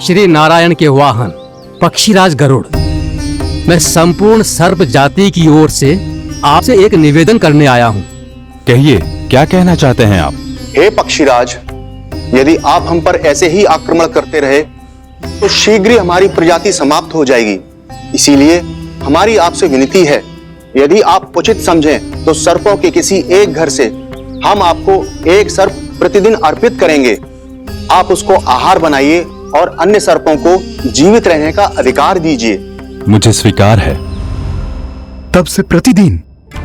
श्री नारायण के वाहन पक्षीराज गरुड़, मैं संपूर्ण सर्प जाति की ओर से आपसे एक निवेदन करने आया हूँ। कहिए, क्या कहना चाहते हैं आप? हे पक्षीराज, यदि आप हम पर ऐसे ही आक्रमण करते रहे तो शीघ्र ही हमारी प्रजाति समाप्त हो जाएगी। इसीलिए हमारी आपसे विनती है, यदि आप उचित समझें तो सर्पों के किसी एक घर से हम आपको एक सर्प प्रतिदिन अर्पित करेंगे। आप उसको आहार बनाइए और अन्य सर्पों को जीवित रहने का अधिकार दीजिए। मुझे स्वीकार है। तब से प्रतिदिन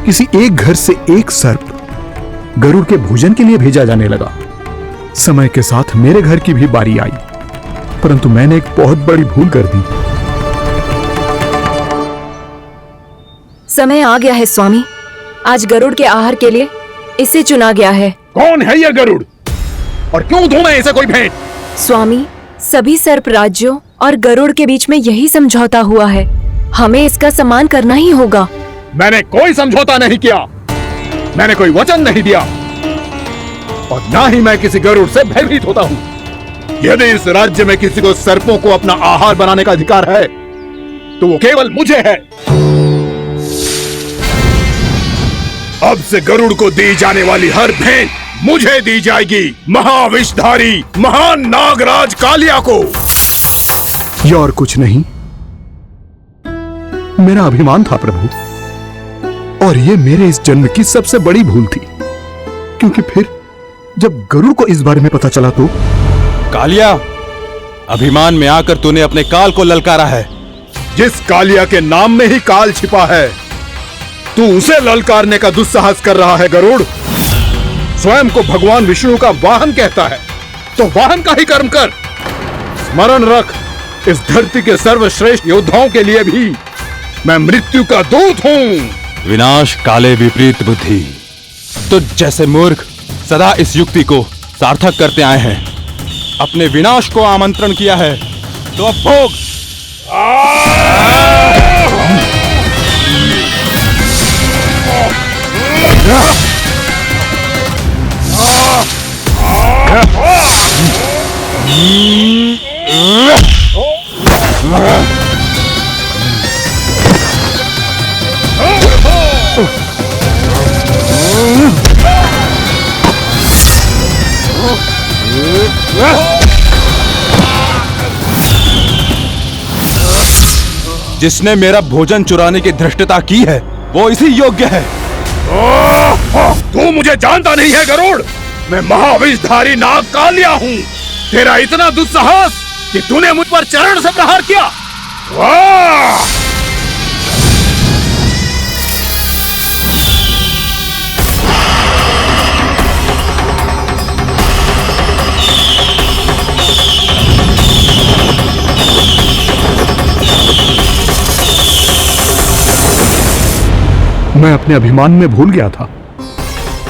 किसी एक घर से एक सर्प गरुड़ के भोजन के लिए भेजा जाने लगा। समय के साथ मेरे घर की भी बारी आई, परंतु मैंने एक बहुत बड़ी भूल कर दी। समय आ गया है स्वामी, आज गरुड़ के आहार के लिए इसे चुना गया है। कौन है यह गरुड़ और क्यों दूं मैं इसे कोई भेंट? स्वामी, सभी सर्प राज्यों और गरुड़ के बीच में यही समझौता हुआ है, हमें इसका सम्मान करना ही होगा। मैंने कोई समझौता नहीं किया, मैंने कोई वचन नहीं दिया और ना ही मैं किसी गरुड़ से भयभीत होता हूँ। यदि इस राज्य में किसी को सर्पों को अपना आहार बनाने का अधिकार है तो वो केवल मुझे है। अब से गरुड़ को दी जाने वाली हर भेंट मुझे दी जाएगी, महाविषधारी महान नागराज कालिया को। यह और कुछ नहीं, मेरा अभिमान था प्रभु, और यह मेरे इस जन्म की सबसे बड़ी भूल थी, क्योंकि फिर जब गरुड़ को इस बारे में पता चला तो। कालिया, अभिमान में आकर तूने अपने काल को ललकारा है। जिस कालिया के नाम में ही काल छिपा है, तू उसे ललकारने का दुस्साहस कर रहा है गरुड़। स्वयं को भगवान विष्णु का वाहन कहता है तो वाहन का ही कर्म कर। स्मरण रख, इस धरती के सर्वश्रेष्ठ योद्धाओं के लिए भी मैं मृत्यु का दूत हूँ। विनाश काले विपरीत बुद्धि। तो जैसे मूर्ख सदा इस युक्ति को सार्थक करते आए हैं, अपने विनाश को आमंत्रण किया है, तो अब भोग। जिसने मेरा भोजन चुराने की धृष्टता की है वो इसी योग्य है। तू मुझे जानता नहीं है गरुड़, मैं महाविषधारी नाग कालिया हूँ। तेरा इतना दुस्साहस कि तूने मुझ पर चरण से प्रहार किया। वाह! मैं अपने अभिमान में भूल गया था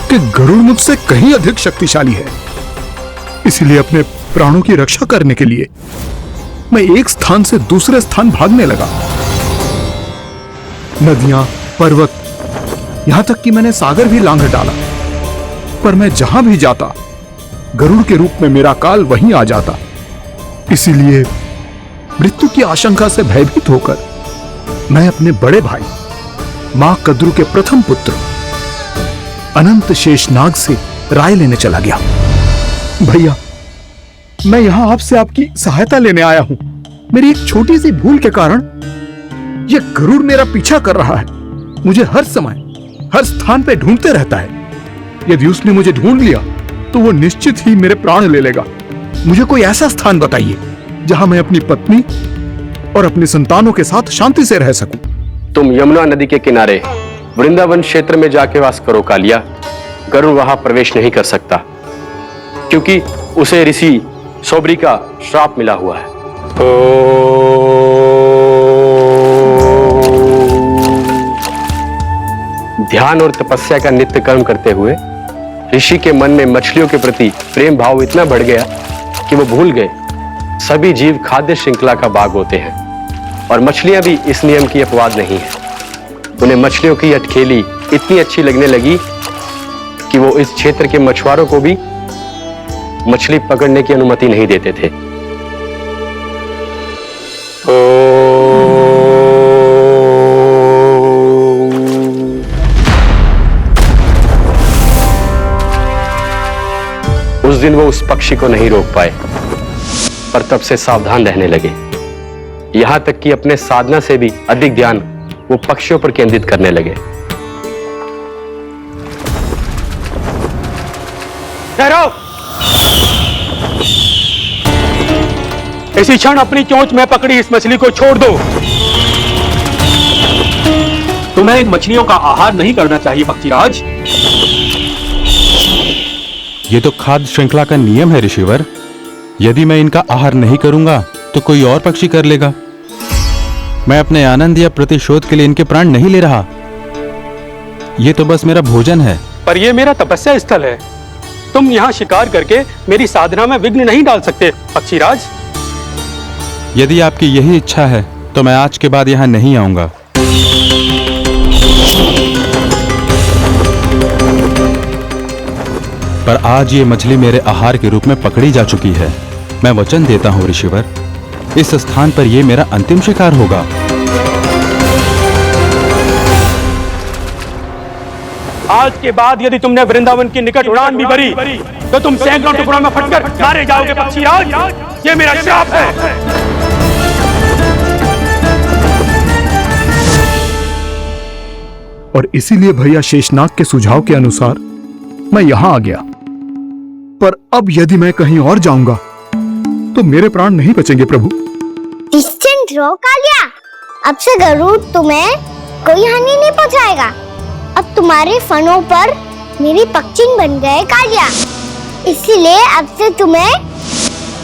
कि गरुड़ मुझसे कहीं अधिक शक्तिशाली है। इसलिए अपने प्राणों की रक्षा करने के लिए मैं एक स्थान से दूसरे स्थान भागने लगा। नदियां, पर्वत, यहां तक कि मैंने सागर भी लांघ डाला, पर मैं जहां भी जाता गरुड़ के रूप में मेरा काल वहीं आ जाता। इसीलिए मृत्यु की आशंका से भयभीत होकर मैं अपने बड़े भाई मां कद्रू के प्रथम पुत्र अनंत शेषनाग से राय लेने चला गया। भैया, मैं यहां आपसे आपकी सहायता लेने आया हूं। मेरी एक छोटी सी भूल के कारण यह गरुड़ मेरा पीछा कर रहा है, मुझे हर समय हर स्थान पे ढूंढते रहता है। यदि उसने मुझे ढूंढ लिया तो वो निश्चित ही मेरे प्राण ले लेगा। मुझे कोई ऐसा स्थान बताइए जहां मैं अपनी पत्नी और अपनी संतानों के साथ शांति से रह सकूं। तुम यमुना नदी के किनारे वृंदावन क्षेत्र में जाके वास करो कालिया। गरुड़ वहां प्रवेश नहीं कर सकता, क्योंकि उसे ऋषि सोबरी का श्राप मिला हुआ है। ध्यान और तपस्या का नित्य कर्म करते हुए ऋषि के मन में मछलियों के प्रति प्रेम भाव इतना बढ़ गया कि वो भूल गए सभी जीव खाद्य श्रृंखला का भाग होते हैं, और मछलियां भी इस नियम की अपवाद नहीं है। उन्हें मछलियों की अटखेली इतनी अच्छी लगने लगी कि वो इस क्षेत्र के मछुआरों को भी मछली पकड़ने की अनुमति नहीं देते थे। उस दिन वो उस पक्षी को नहीं रोक पाए, पर तब से सावधान रहने लगे। यहां तक कि अपने साधना से भी अधिक ध्यान वो पक्षियों पर केंद्रित करने लगे। ठहरो! इसी क्षण अपनी चोंच में पकड़ी इस मछली को छोड़ दो। तुम्हें इन मछलियों का आहार नहीं करना चाहिए पक्षीराज। ये तो खाद्य श्रृंखला का नियम है ऋषिवर। यदि मैं इनका आहार नहीं करूंगा तो कोई और पक्षी कर लेगा। मैं अपने आनंद या प्रतिशोध के लिए इनके प्राण नहीं ले रहा। ये तो बस मेरा भोजन है। पर यह मेरा तपस्या स्थल है। तुम यहाँ शिकार करके मेरी साधना में विघ्न नहीं डाल सकते पक्षीराज। यदि आपकी यही इच्छा है तो मैं आज के बाद यहाँ नहीं आऊंगा। पर आज ये मछली मेरे आहार के रूप में पकड़ी जा चुकी है। मैं वचन देता हूँ ऋषिवर, इस स्थान पर यह मेरा अंतिम शिकार होगा। आज के बाद यदि तुमने वृंदावन की निकट उड़ान भी भरी तो तुम सैकड़ों टुकड़ों में फटकर मारे जाओगे पक्षीराज। ये मेरा श्राप है। और इसीलिए भैया शेषनाग के सुझाव के अनुसार मैं यहां आ गया। पर अब यदि मैं कहीं और जाऊंगा तो मेरे प्राण नहीं बचेंगे प्रभु। निश्चिंत रहो कालिया, अब से गरुड़ तुम्हें कोई हानि नहीं पहुंचाएगा। अब तुम्हारे फनों पर मेरी पक्षी बन गए कालिया, इसीलिए अब से तुम्हें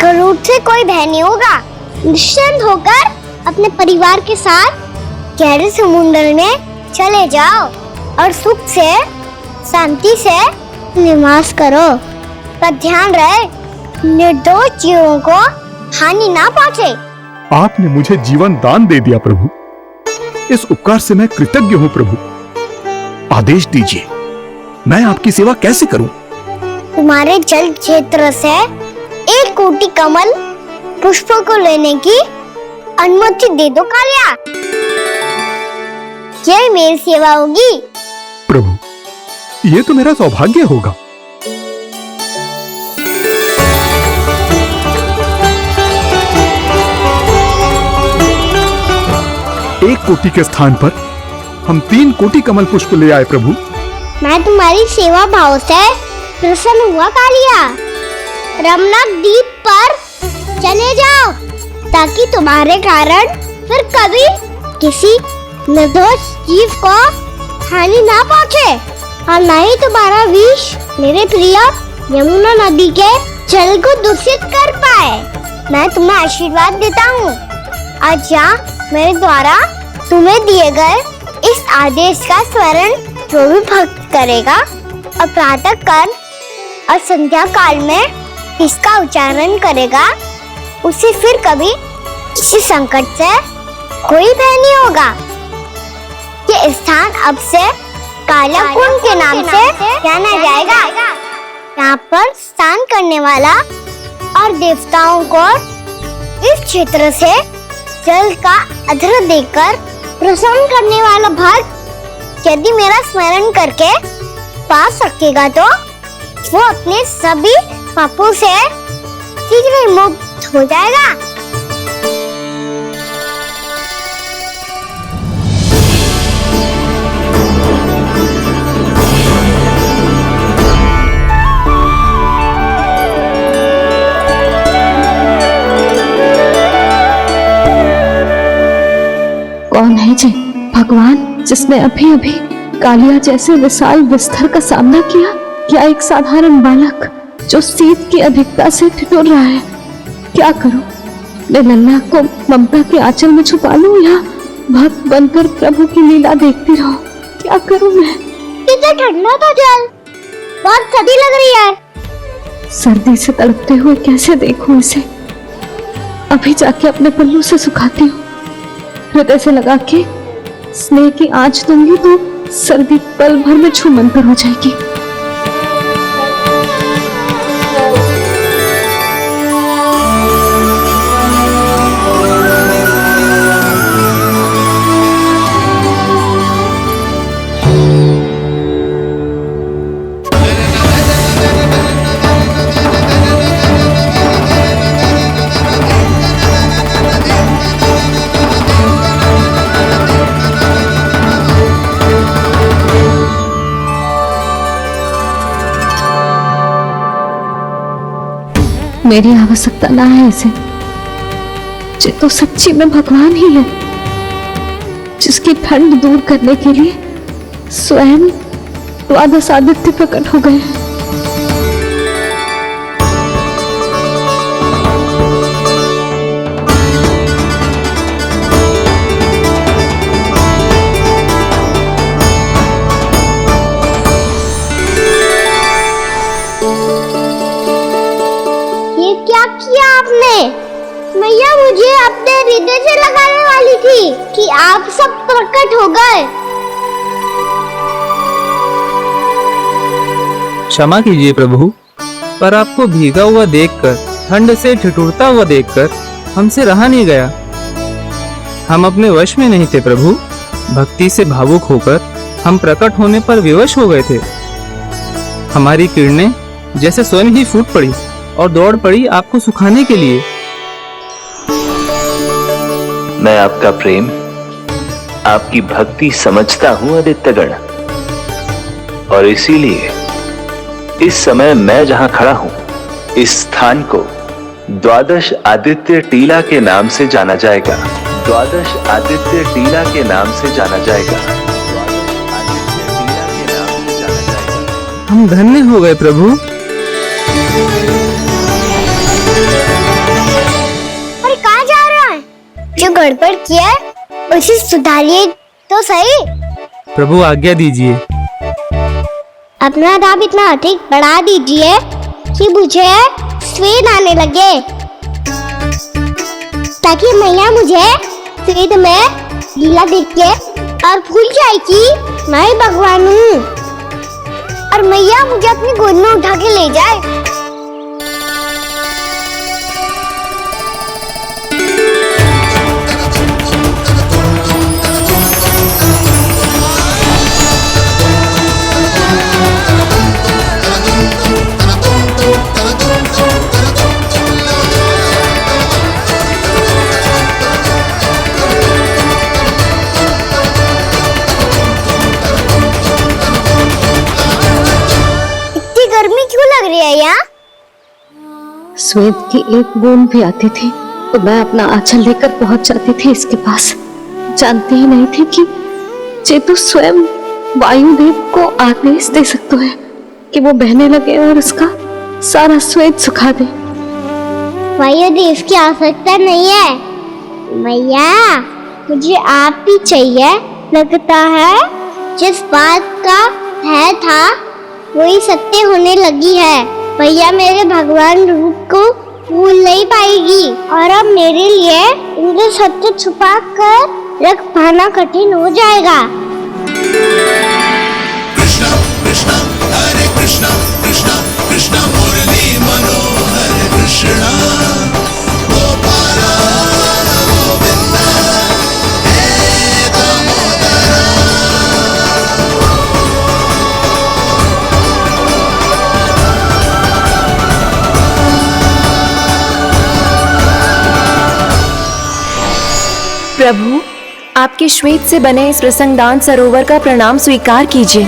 गरुड़ से कोई भय नहीं होगा। निश्चिंत होकर अपने परिवार के साथ गहरे समुद्र में चले जाओ और सुख से शांति से निवास करो। पर ध्यान रहे निर्दोष जीवों को हानि ना पहुंचे। आपने मुझे जीवन दान दे दिया प्रभु, इस उपकार से मैं कृतज्ञ हूँ प्रभु। आदेश दीजिए, मैं आपकी सेवा कैसे करूं? तुम्हारे जल क्षेत्र से 1 कोटि कमल पुष्पों को लेने की अनुमति दे दो कालिया। यह मेरी सेवा होगी। प्रभु, ये तो मेरा सौभाग्य होगा। एक कोटि के स्थान पर हम 3 कोटि कमल पुष्प ले आए प्रभु। मैं तुम्हारी सेवा भाव से प्रसन्न हुआ कालिया। रमनाक द्वीप पर चले जाओ ताकि तुम्हारे कारण फिर कभी किसी निर्दोष जीव को हानि ना पहुंचे और न ही तुम्हारा विष मेरे प्रिय यमुना नदी के जल को दूषित कर पाए। मैं तुम्हें आशीर्वाद देता हूँ। आज यहाँ मेरे द्वारा तुम्हें दिए गए इस आदेश का स्मरण जो भी भक्त करेगा और प्रातः काल और संध्या काल में इसका उच्चारण करेगा, उसे फिर कभी किसी संकट से कोई भय नहीं होगा। ये स्थान अब से काला कुंड के नाम से जाना जाएगा। यहाँ पर स्नान करने वाला और देवताओं को इस क्षेत्र से जल का अर्घ्य देकर प्रसन्न करने वाला भक्त यदि मेरा स्मरण करके पा सकेगा तो वो अपने सभी पापों से शीघ्र मुक्त हो जाएगा। कौन है जी भगवान जिसने अभी अभी कालिया जैसे विशाल विस्तर का सामना किया, या एक साधारण बालक जो शीत की अधिकता से ठिठुर रहा है? क्या करूं? मैं लल्ला को ममता के आंचल में छुपा लूं या भक्त बनकर प्रभु की लीला देखती रहूं? क्या करूं मैं? कितना ठंडा था जल, बहुत सर्दी लग रही है। सर्दी से तड़पते हुए कैसे देखूं इसे? अभी जाके अपने पल्लू से सुखाती हूँ, हृदय से लगा के स्नेह की आंच दूंगी तो सर्दी पल भर में छूमंतर हो जाएगी। मेरी आवश्यकता ना है इसे। ये तो सच्ची में भगवान ही है, जिसकी ठंड दूर करने के लिए स्वयं द्वादश आदित्य प्रकट हो गए। ये क्या किया आपने? मैया मुझे अपने हृदय से लगाने वाली थी कि आप सब प्रकट हो गए। क्षमा कीजिए प्रभु, पर आपको भीगा हुआ देखकर, ठंड से ठिठुरता हुआ देखकर हमसे रहा नहीं गया। हम अपने वश में नहीं थे प्रभु। भक्ति से भावुक होकर हम प्रकट होने पर विवश हो गए थे। हमारी किरणें जैसे स्वयं ही फूट पड़ी और दौड़ पड़ी आपको सुखाने के लिए। मैं आपका प्रेम, आपकी भक्ति समझता हूं आदित्यगण, और इसीलिए इस समय मैं जहां खड़ा हूं, इस स्थान को द्वादश आदित्य टीला के नाम से जाना जाएगा। द्वादश आदित्य टीला के नाम से जाना जाएगा। द्वादश आदित्य टीला के नाम से जाना जाएगा। हम धन्य हो गए प्रभु। और कहाँ जा रहा है? जो गड़बड़ किया है उसे सुधारिए तो सही। प्रभु आज्ञा दीजिए। अपना दाम इतना अधिक बढ़ा दीजिए कि मुझे स्वेद आने लगे, ताकि मैया मुझे स्वेद में गीला देख के और भूल जाए कि मैं ही भगवान हूँ, और मैया मुझे अपनी गोद में उठा के ले जाए। गर्मी क्यों लग रही है यहाँ? स्वेद की एक बूंद भी आती थी तो मैं अपना आंचल लेकर पहुंच जाती थी इसके पास। जानती ही नहीं थी कि चेतु स्वयं वायुदेव को आदेश दे सकते हैं कि वो बहने लगे और उसका सारा स्वेद सुखा दे। वायुदेव की आवश्यकता नहीं है मैया, मुझे आप ही चाहिए। लगता है जिस बात का भय था वही सत्य होने लगी है। भैया मेरे भगवान रूप को भूल नहीं पाएगी, और अब मेरे लिए इनके सत्य छुपा कर रख पाना कठिन हो जाएगा। कृष्णा कृष्णा हरे कृष्णा कृष्णा कृष्णा मुरली मनोहर कृष्णा गोपाला गोविंदा हे दामोदरा। प्रभु, आपके श्वेत से बने इस प्रसंगदान सरोवर का प्रणाम स्वीकार कीजिए।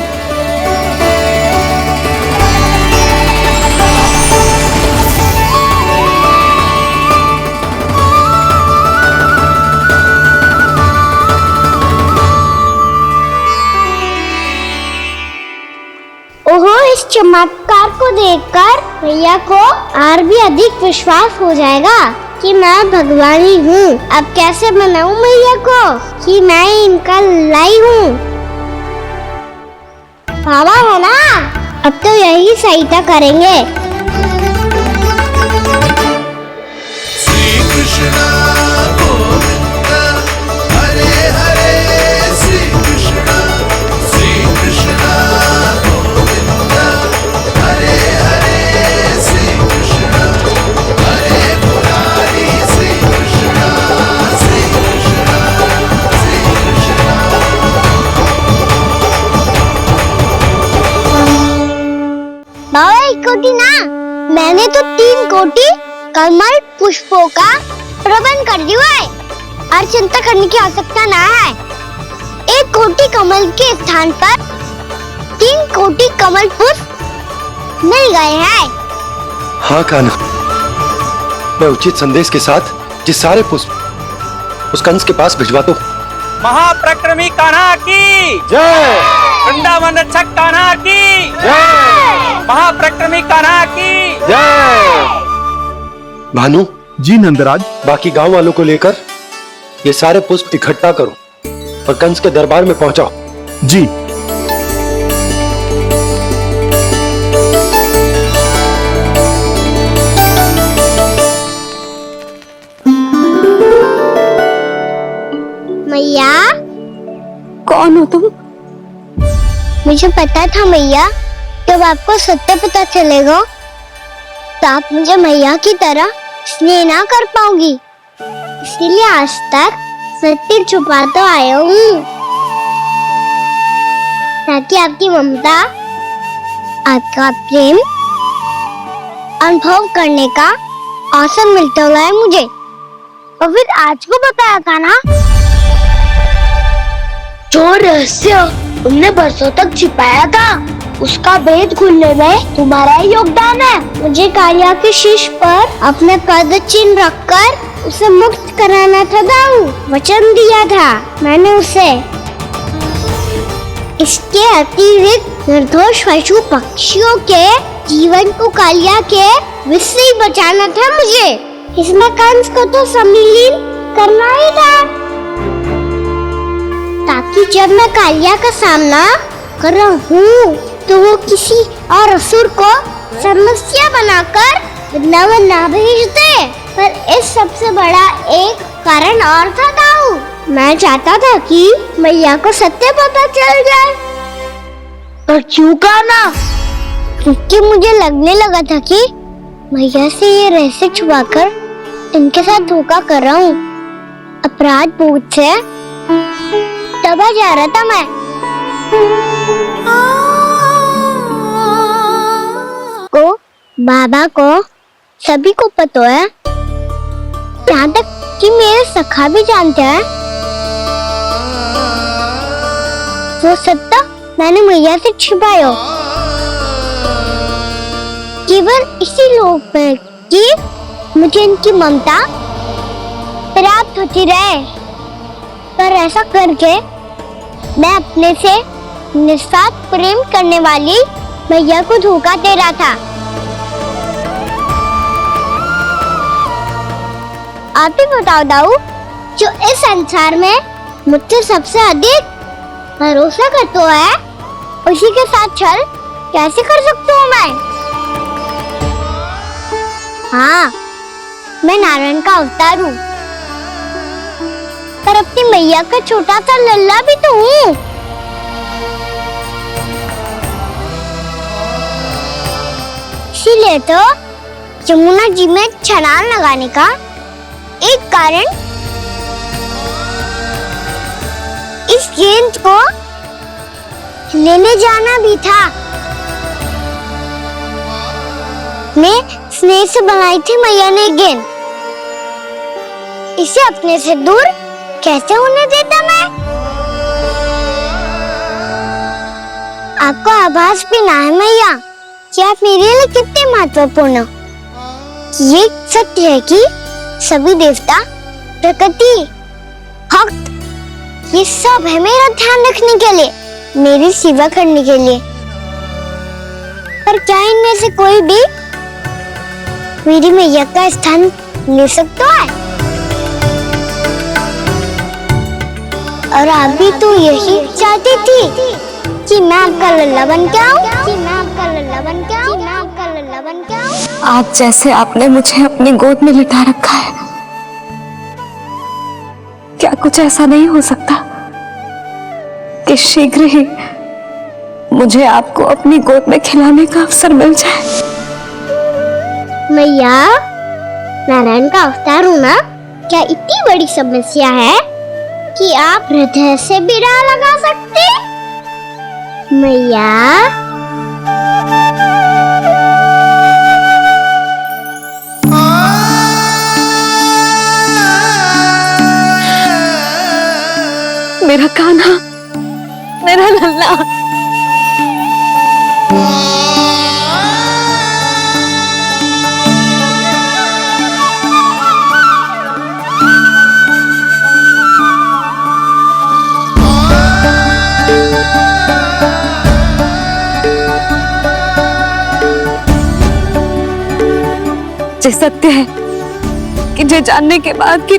ओहो, इस चमत्कार को देखकर भैया को और भी अधिक विश्वास हो जाएगा कि मैं भगवान ही हूँ। अब कैसे मनाऊं मैया को कि मैं इनका लाई हूँ? बाबा है ना, अब तो यही सहायता करेंगे। श्री कृष्णा गोविंदा हरे हरे श्री कृष्णा गोविंदा हरे हरे श्री कृष्णा हरे मुरारी श्री कृष्णा श्री कृष्णा श्री कृष्णा। बाबा एक कोटी ना, मैंने तो 3 कोटी कमल पुष्पों का प्रबंध कर दिया है और चिंता करने की आवश्यकता ना है। 1 कोटी कमल के स्थान पर 3 कोटी कमल पुष्प मिल गए हैं। हाँ कान्हा, मैं उचित संदेश के साथ जिस सारे पुष्प उस कंस के पास भिजवाता हूँ। महाप्रक्रमी कान्हा की जय। वृंदावन रक्षक कान्हा की जय। महाप्रक्रमी कान्हा की जय। भानु जी नंदराज। बाकी गांव वालों को लेकर ये सारे पुष्प इकट्ठा करो और कंस के दरबार में पहुंचाओ। जी। मैया। कौन हो तुम? मुझे पता था मैया, जब आपको सत्य पता चलेगा तो आप मुझे मैया की तरह स्नेह ना कर पाओगी, इसीलिए आज तक सत्य छुपाता आया हूँ, ताकि आपकी ममता, आपका प्रेम अनुभव करने का अवसर मिलता है मुझे। और फिर आज को बताया था ना, जो रहस्य तुमने बरसों तक छिपाया था, उसका भेद खुलने में तुम्हारा ही योगदान है। मुझे कालिया के शीश पर अपने पद चिन्ह रखकर उसे मुक्त कराना था दाऊ, वचन दिया था मैंने उसे। इसके अतिरिक्त निर्दोष पशु पक्षियों के जीवन को कालिया के विष से ही बचाना था मुझे। इसमें कंस को तो सम्मिलित करना ही था, ताकि जब मैं कालिया का सामना कर रहा हूँ तो वो किसी और असुर को समस्या बनाकर वृंदावन ना भेज दे। पर इस सबसे बड़ा एक कारण और था दाऊ, मैं चाहता था कि मैया को सत्य पता चल जाए। पर क्यों कहा ना? क्योंकि मुझे लगने लगा था कि मैया से ये रहस्य छुपाकर इनके साथ धोखा कर रहा हूँ। अपराध बोध से दबा जा रहा था मैं। को बाबा को सभी को पता है, यहाँ तक कि मेरे सखा भी जानते हैं। वो सत्ता मैंने मैया से छिपाया, केवल इसी लोभ में कि मुझे इनकी ममता प्राप्त होती रहे। पर ऐसा करके मैं अपने से निस्वार्थ प्रेम करने वाली मैया को धोखा दे रहा था। आप ही बताओ दाऊ, जो इस संसार में मुझसे सबसे अधिक भरोसा करता है, उसी के साथ छल कैसे कर सकता हूँ मैं? हाँ, मैं नारायण का अवतार हूँ, पर अपनी मैया का छोटा सा लल्ला भी तो हूँ। इसीलिए तो यमुना जी में छलांग लगाने का एक कारण इस गेंद को लेने जाना भी था। मैं स्नेह से बनाई थी मैया ने गेंद, इसे अपने से दूर कैसे होने देता मैं? आपको आभास भी ना है मैया कि आप मेरे लिए कितने महत्वपूर्ण हो। ये सत्य है कि सभी देवता, प्रकृति, भक्त, ये सब है मेरा ध्यान रखने के लिए, मेरी सेवा करने के लिए। पर क्या इनमें से कोई भी मेरी मैया का स्थान ले सकता है? और आप भी तो यही चाहती थी कि मैं आपका लल्ला बन के आऊं, कि मैं आपका लल्ला बन के आऊं, कि मैं आपका लल्ला बन के आऊं। आज जैसे आपने मुझे अपनी गोद में लिटा रखा है, क्या कुछ ऐसा नहीं हो सकता कि शीघ्र ही मुझे आपको अपनी गोद में खिलाने का अवसर मिल जाए? मैया, नारायण का अवतार हूँ ना, क्या इतनी बड़ी समस्या है कि आप हृदय से भी राह लगा सकते? मैया, मेरा कान्हा, मेरा लल्ला। जे सत्य है कि जे जानने के बाद कि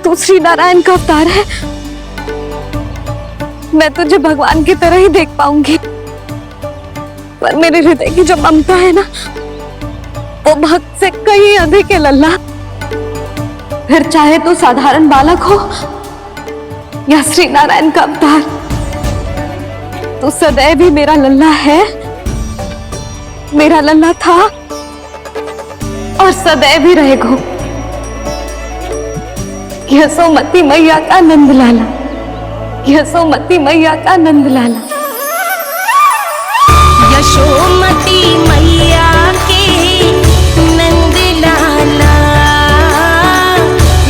तू श्री नारायण का अवतार है, मैं तुझे भगवान की तरह ही देख पाऊंगी। पर मेरे हृदय की जो ममता है ना, वो भक्त से कहीं अधिक है लल्ला। फिर चाहे तू साधारण बालक हो या श्री नारायण का अवतार, तू सदैव ही मेरा लल्ला है, मेरा लल्ला था और सदैव ही रहेगा। यशोमती मैया का नंद लाला, यशोमती मैया का नंद लाला। यशोमती मैया के नंद लाला,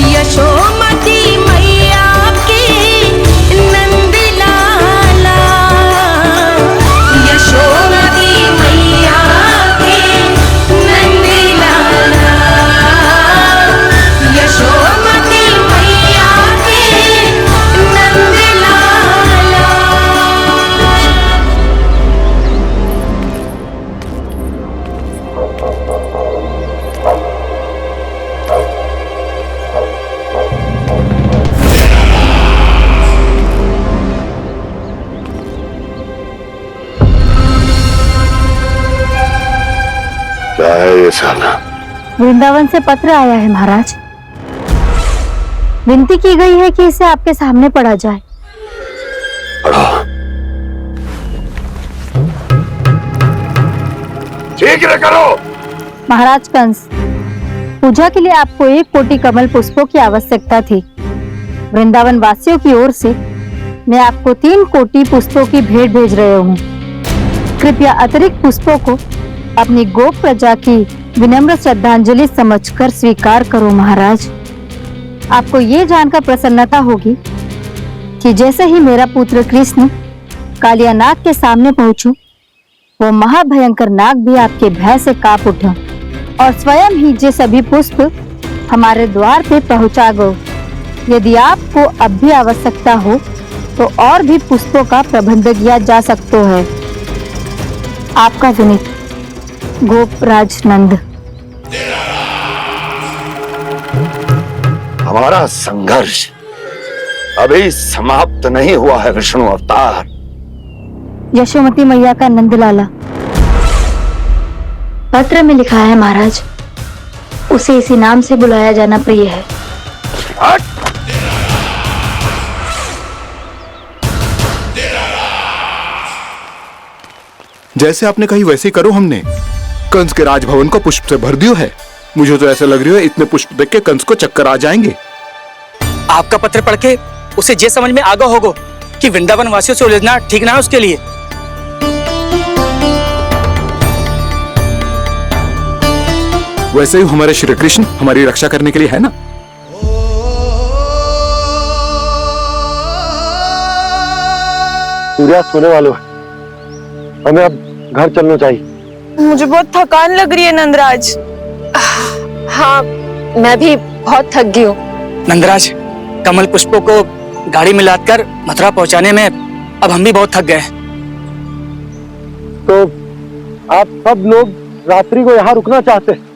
यशोमती मैया के नंद लाला, यशोमती मैया के नंद लाला, यशोमती मैया के नंद लाला। क्या है ये साला? वृंदावन से पत्र आया है महाराज। विनती की गई है कि इसे आपके सामने पढ़ा जाए। पढ़ो। शीघ्र करो। महाराज कंस, पूजा के लिए आपको 1 कोटि कमल पुष्पों की आवश्यकता थी। वृंदावन वासियों की ओर से मैं आपको 3 कोटि पुष्पों की भेंट भेज रहे हूँ। कृपया अतिरिक्त पुष्पों को अपनी गोप प्रजा की विनम्र श्रद्धांजलि समझकर स्वीकार करो महाराज। आपको ये जानकर प्रसन्नता होगी कि जैसे ही मेरा पुत्र कृष्ण कालिया नाग के सामने पहुंचू, वो महाभयंकर नाग भी आपके भय से कांप उठा और स्वयं ही जे सभी पुष्प हमारे द्वार पे पहुंचा गो। यदि आपको अब भी आवश्यकता हो तो और भी पुष्पों का प्रबंध किया जा सकता है। आपका विनीत गोपराज नंद। हमारा संघर्ष अभी समाप्त नहीं हुआ है विष्णु अवतार। यशोमती मैया का नंद लाला। पत्र में लिखा है महाराज, उसे इसी नाम से बुलाया जाना प्रिय है। जैसे आपने कही वैसे ही करो। हमने कंस के राजभवन को पुष्प से भर दियो है। मुझे तो ऐसा लग रही है इतने पुष्प देख के कंस को चक्कर आ जाएंगे। आपका पत्र पढ़ के उसे ये समझ में आगा होगा कि वृंदावन वासियों से उलझना ठीक ना है उसके लिए। वैसे ही हमारे श्री कृष्ण हमारी रक्षा करने के लिए है ना। सूर्यास्त होने वाला है, हमें अब घर चलना चाहिए। मुझे बहुत थकान लग रही है नंदराज। हाँ, मैं भी बहुत थक गई हूँ। नंदराज, कमल पुष्पों को गाड़ी में लादकर मथुरा पहुंचाने में अब हम भी बहुत थक गए। तो आप सब लोग रात्रि को यहाँ रुकना चाहते हैं?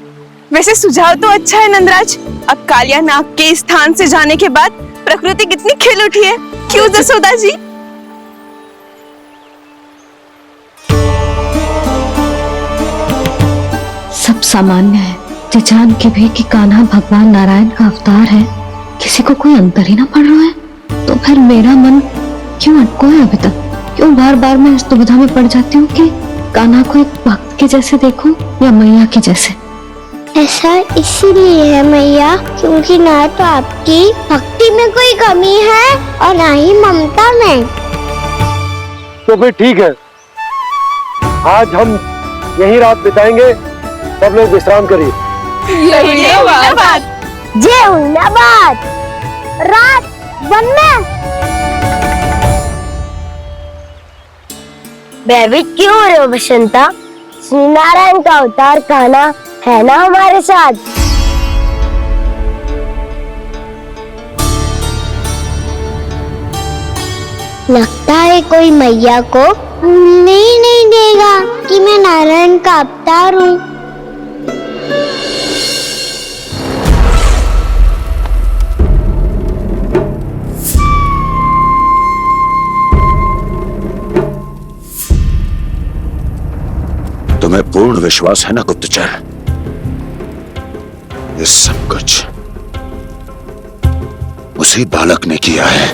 वैसे सुझाव तो अच्छा है नंदराज। अब कालिया नाग के स्थान से जाने के बाद प्रकृति कितनी खिल उठी है, क्यों जसोदा जी? सब सामान्य है, ये जान के भी कि कान्हा भगवान नारायण का अवतार है, किसी को कोई अंतर ही ना पड़ रहा है। तो फिर मेरा मन क्यों अटको है अभी तक? क्यों बार बार मैं इस दुविधा में पड़ जाती हूँ कि कान्हा को एक भक्त के जैसे देखूं या मैया के जैसे? ऐसा इसीलिए है मैया क्योंकि ना तो आपकी भक्ति में कोई कमी है और ना ही ममता में। तो फिर ठीक है, आज हम यही रात बिताएंगे। सब लोग विश्राम करिए। जय हुलाबाद। रात वन में भयभीत क्यों हो रहे हो बसंता? श्री नारायण का अवतार कान्हा है ना हमारे साथ। लगता है कोई मैया को भूलने ही नहीं देगा कि मैं नारायण का अवतार हूँ। तुम्हें पूर्ण विश्वास है ना गुप्तचर? ये सब कुछ उसी बालक ने किया है।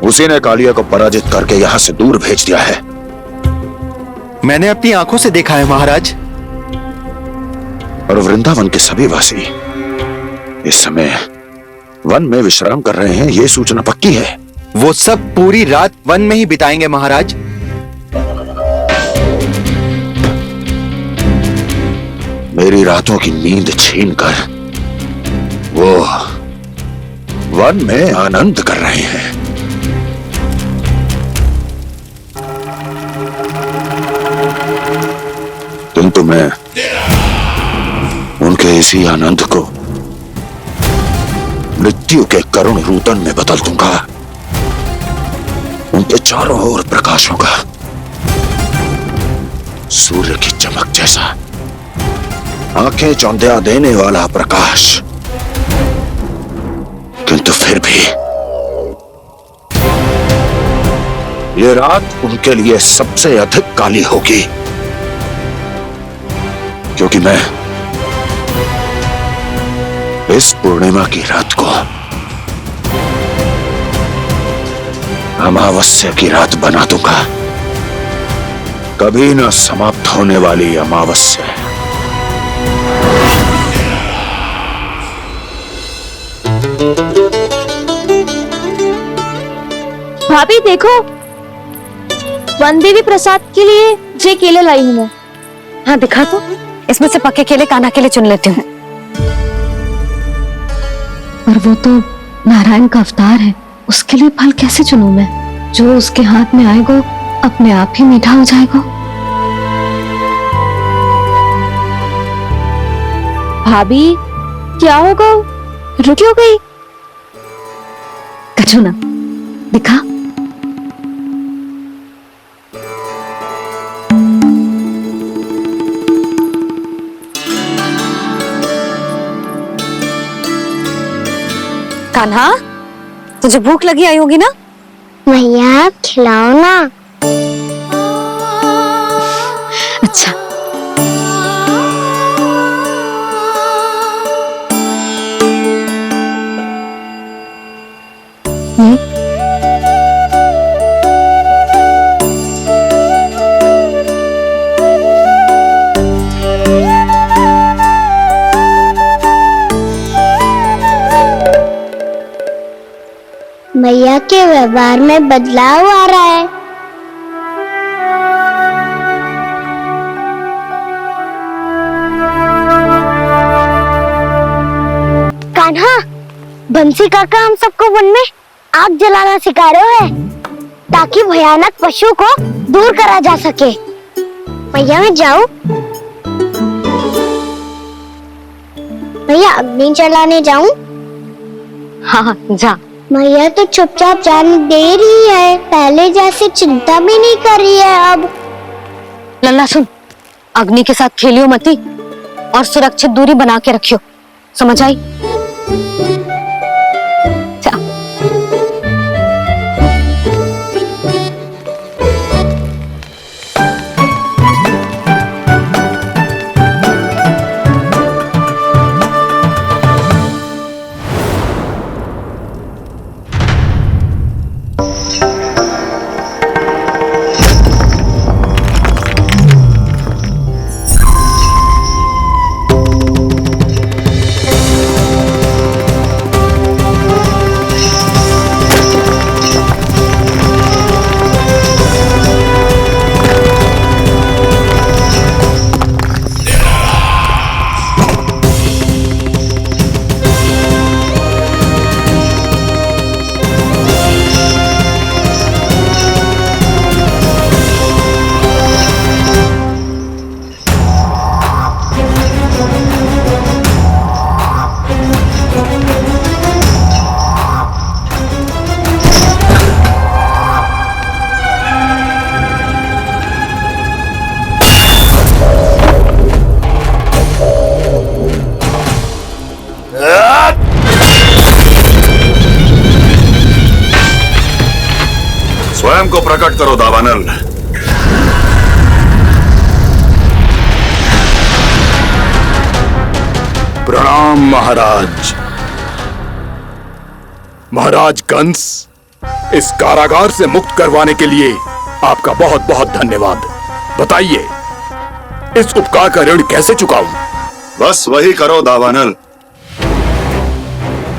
उसी ने कालिया को पराजित करके यहां से दूर भेज दिया है। मैंने अपनी आंखों से देखा है महाराज। और वृंदावन के सभी वासी इस समय वन में विश्राम कर रहे हैं, ये सूचना पक्की है। वो सब पूरी रात वन में ही बिताएंगे महाराज। मेरी रातों की नींद छीनकर वो वन में आनंद कर रहे हैं। किंतु मैं उनके इसी आनंद को मृत्यु के करुण रूतन में बदल दूंगा। उनके चारों ओर प्रकाश होगा, सूर्य की चमक जैसा, आंखें चौंधिया देने वाला प्रकाश। किंतु फिर भी ये रात उनके लिए सबसे अधिक काली होगी, क्योंकि मैं इस पूर्णिमा की रात को अमावस्या की रात बना दूंगा। कभी न समाप्त होने वाली अमावस्या। भाभी देखो, वन देवी प्रसाद के लिए ये केले लाई हूँ मैं। हाँ दिखा तो, इसमें से पक्के केले कान्हा के लिए चुन लेती हूँ। पर वो तो नारायण का अवतार है, उसके लिए फल कैसे चुनूं मैं? जो उसके हाथ में आएगा अपने आप ही मीठा हो जाएगा। भाभी क्या होगा, रुक क्यों गई? कछु ना, दिखा। कान्हा, तुझे भूख लगी आई होगी ना? भैया आप खिलाओ ना। अच्छा। भैया के व्यवहार में बदलाव आ रहा है। कान्हा, बंसी काका हम सबको वन में आग जलाना सिखा रहे हैं, ताकि भयानक पशु को दूर करा जा सके। भैया मैं जाऊं? भैया अग्नि जलाने जाऊं? हाँ जा। भैया तो चुपचाप जाने दे रही है, पहले जैसे चिंता भी नहीं कर रही है अब। लल्ला सुन, अग्नि के साथ खेलियो मती और सुरक्षित दूरी बना के रखियो, समझ आई? स्वयं को प्रकट करो दावानल। प्रणाम महाराज। महाराज कंस, इस कारागार से मुक्त करवाने के लिए आपका बहुत बहुत धन्यवाद। बताइए, इस उपकार का ऋण कैसे चुकाऊं? बस वही करो दावानल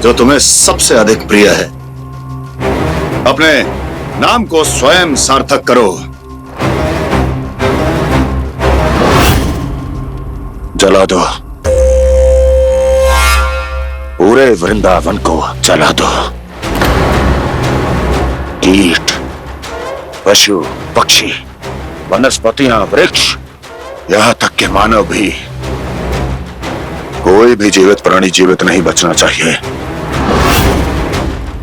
जो तुम्हें सबसे अधिक प्रिय है। अपने नाम को स्वयं सार्थक करो। जला दो, पूरे वृंदावन को जला दो। कीट, पशु, पक्षी, वनस्पतियां, वृक्ष, यहां तक कि मानव भी, कोई भी जीवित प्राणी जीवित नहीं बचना चाहिए।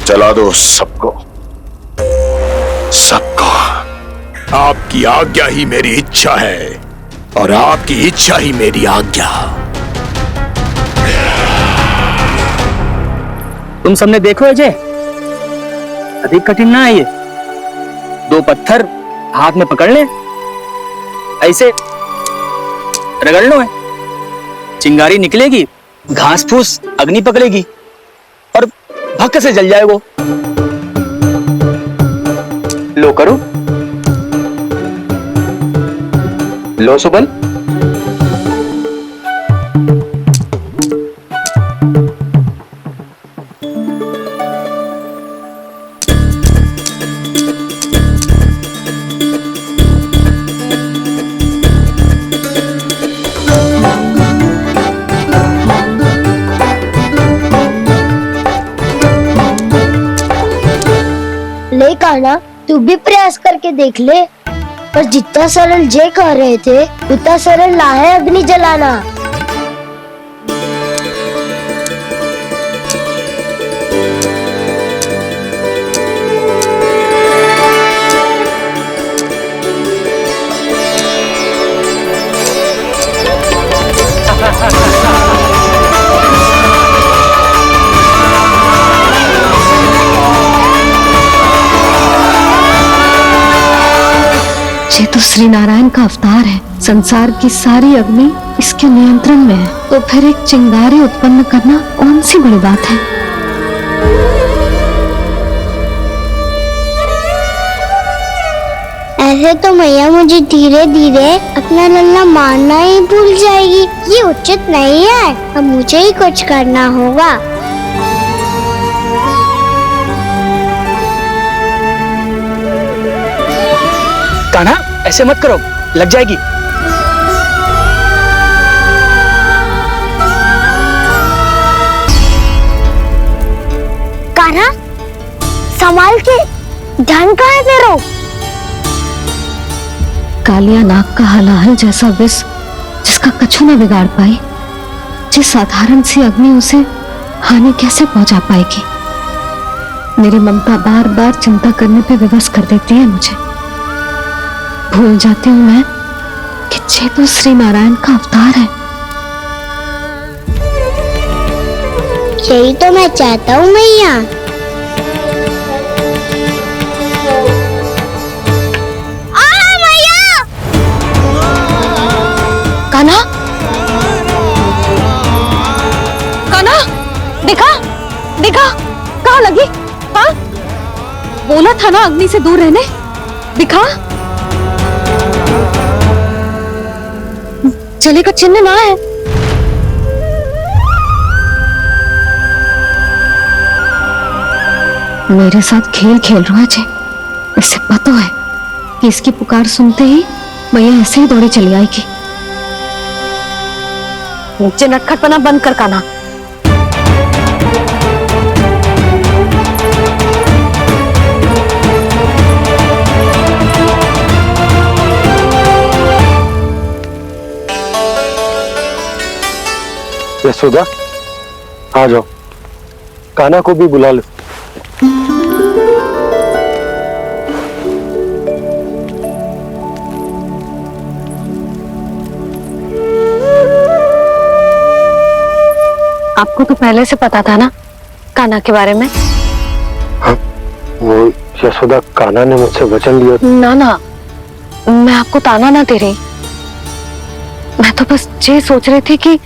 जला दो सबको, सबको। आपकी आज्ञा ही मेरी इच्छा है और आपकी इच्छा ही मेरी आज्ञा। तुम सबने देखो अजय, अधिक कठिन ना है ये। 2 पत्थर हाथ में पकड़ ले, ऐसे रगड़ लो, चिंगारी निकलेगी, घास फूस अग्नि पकड़ेगी और भक्क से जल जाए वो। लो करो, लो सुबल। ले कान्हा, तू भी प्रयास करके देख ले। पर जितना सरल जय कह रहे थे उतना सरल ना है अग्नि जलाना। ये तो श्री नारायण का अवतार है। संसार की सारी अग्नि इसके नियंत्रण में है, तो फिर एक चिंगारी उत्पन्न करना कौन सी बड़ी बात है। ऐसे तो मैया मुझे धीरे धीरे अपना लल्ला मारना ही भूल जाएगी। ये उचित नहीं है, अब मुझे ही कुछ करना होगा। कान्हा, ऐसे मत करो, लग जाएगी। कान्हा, संभाल के, ध्यान कहाँ है तेरा? कालिया नाग का हलाहल जैसा विष जिसका कछु न बिगाड़ पाई, जिस साधारण सी अग्नि उसे हानि कैसे पहुंचा पाएगी। मेरी ममता बार बार चिंता करने पे विवश कर देती है मुझे। भूल जाती हूँ मैं कि ये तो श्री नारायण का अवतार है। यही तो मैं चाहता हूँ मैया। कान्हा, कान्हा, दिखा, दिखा, कहाँ लगी? हाँ, बोला था ना अग्नि से दूर रहने। दिखा, जले का चिन्ह ना है। मेरे साथ खेल खेल रहा है जे। इसे पता है कि इसकी पुकार सुनते ही मैया ऐसे ही दौड़ी चली आएगी। नीचे नटखटपना बंद कर कान्हा। यशोदा, आ जाओ, कान्हा को भी बुला लो। आपको तो पहले से पता था ना कान्हा के बारे में? हाँ, वो यशोदा, कान्हा ने मुझसे वचन लिया। ना ना, मैं आपको ताना ना दे रही। मैं तो बस ये सोच रही थी कि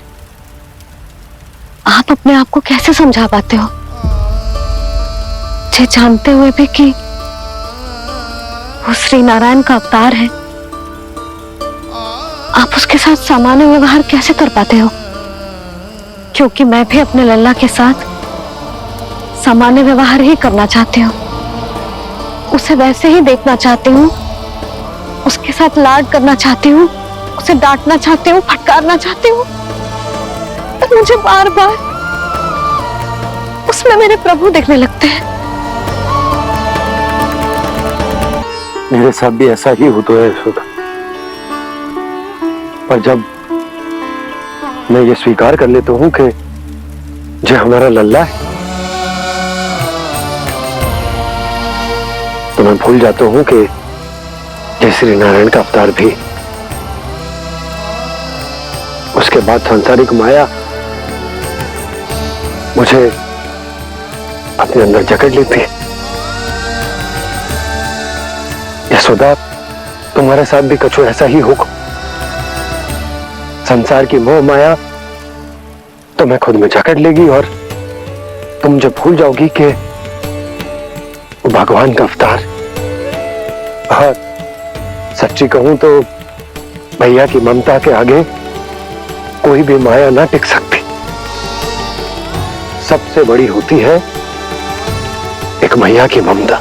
आप अपने आप को कैसे समझा पाते हो, ये जानते हुए भी कि वो श्री नारायण का अवतार है? आप उसके साथ सामान्य व्यवहार कैसे कर पाते हो? क्योंकि मैं भी अपने लल्ला के साथ सामान्य व्यवहार ही करना चाहती हूँ, उसे वैसे ही देखना चाहती हूँ, उसके साथ लाड करना चाहती हूँ, उसे डांटना चाहती हूँ, फटकारना चाहती हूँ, पर मुझे बार बार उसमें मेरे प्रभु दिखने लगते हैं। मेरे साथ भी ऐसा ही होता है यशोदा। पर जब मैं ये स्वीकार कर लेता हूं कि जो हमारा लल्ला है, तो मैं भूल जाता हूं कि जय श्री नारायण का अवतार भी। उसके बाद सांसारिक माया मुझे अपने अंदर जकड़ लेती है। यशोदा, तुम्हारे साथ भी कछु ऐसा ही होगा। संसार की मोह माया तुम्हें खुद में जकड़ लेगी और तुम जब भूल जाओगी कि भगवान का अवतार। और सच्ची कहूं तो भैया की ममता के आगे कोई भी माया ना टिक सकती। सबसे बड़ी होती है एक मैया की ममता।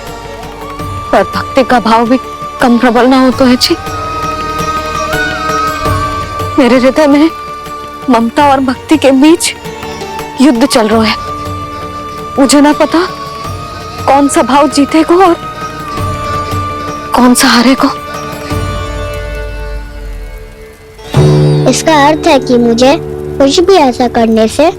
पर भक्ति का भाव भी कम प्रबल ना हो तो है जी। मेरे हृदय में ममता और भक्ति के बीच युद्ध चल रहा है। मुझे ना पता कौन सा भाव जीतेगा और कौन सा हारेगा। इसका अर्थ है कि मुझे कुछ भी ऐसा करने से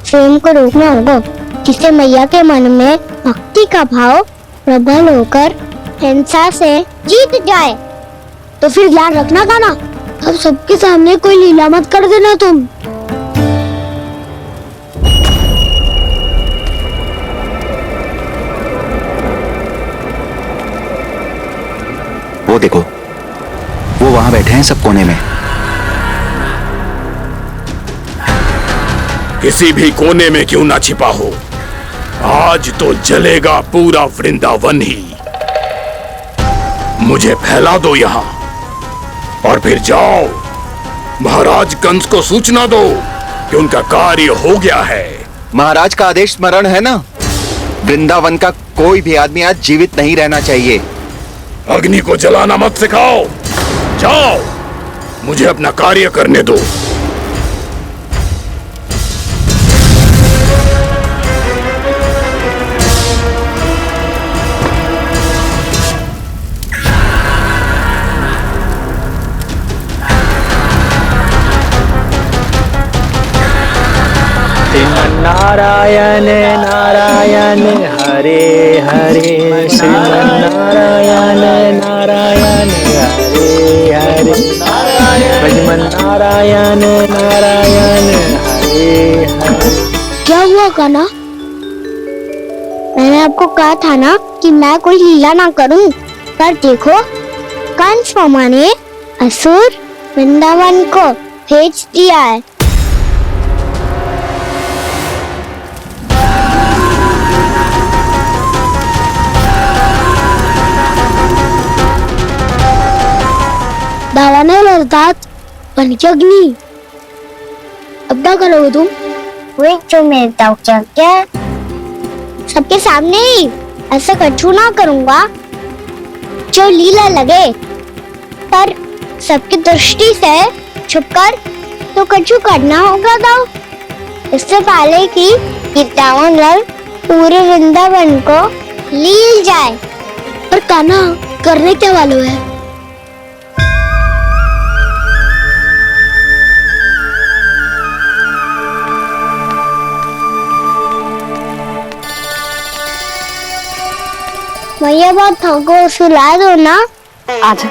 स्वयं को रोकना होगा जिससे मैया के मन में भक्ति का भाव प्रबल होकर हिंसा से जीत जाए। तो फिर ध्यान रखना गाना, अब सबके सामने कोई लीला मत कर देना तुम। वो देखो, वो वहां बैठे हैं सब कोने में। किसी भी कोने में क्यों ना छिपा हो, आज तो जलेगा पूरा वृंदावन ही। मुझे फैला दो यहां और फिर जाओ महाराज कंस को सूचना दो कि उनका कार्य हो गया है। महाराज का आदेश स्मरण है ना, वृंदावन का कोई भी आदमी आज जीवित नहीं रहना चाहिए। अग्नि को जलाना मत सिखाओ, जाओ मुझे अपना कार्य करने दो। नारायण नारायण हरे हरे, श्रीमन्नारायण नारायण हरे हरे, भजमन नारायण नारायण हरे हरे। क्या हुआ कान्हा? मैंने आपको कहा था ना कि मैं कोई लीला ना करूं, पर देखो कंस मामा ने असुर वृंदावन को भेज दिया है। दावानल अर्थात पंचअग्नि। अब क्या करोगे तुम? वे जो मेरे क्या सबके सामने ही ऐसा कछु ना करूंगा जो लीला लगे, पर सबकी दृष्टि से छुपकर तो कछु करना होगा। दाव इससे पहले कि दावानल पूरे वृंदावन को लील जाए। पर कान्हा करने क्या वालों है? मैया बात को सुला दो ना। आजा।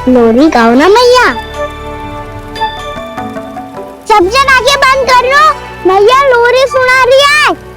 लोरी गाओ ना मैया। सब जन आगे बंद कर लो, मैया लोरी सुना रही है।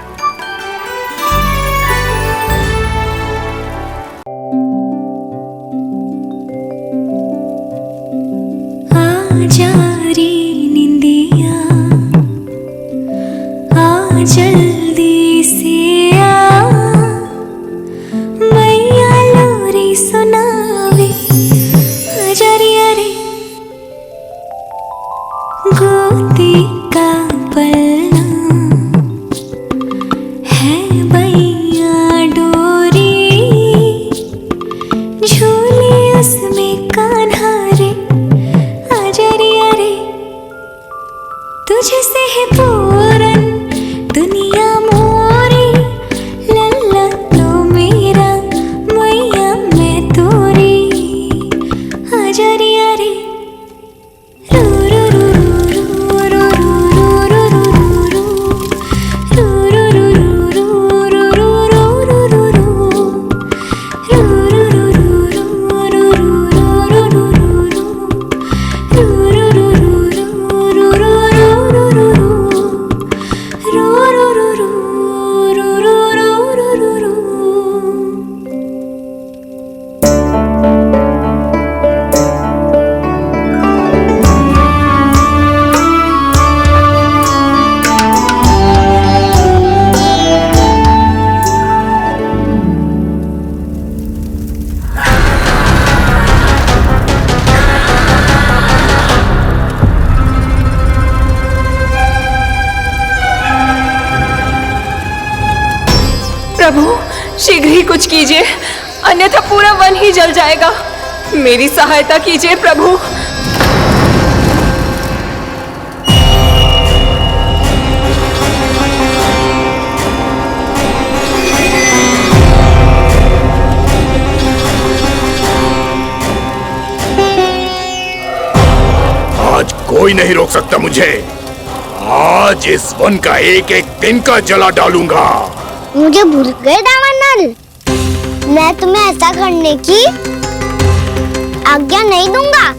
प्रभु शीघ्र ही कुछ कीजिए, अन्यथा पूरा वन ही जल जाएगा। मेरी सहायता कीजिए प्रभु। आज कोई नहीं रोक सकता मुझे। आज इस वन का एक एक दिन का जला डालूंगा। मुझे भूल गए दावानल, मैं तुम्हें ऐसा करने की आज्ञा नहीं दूंगा।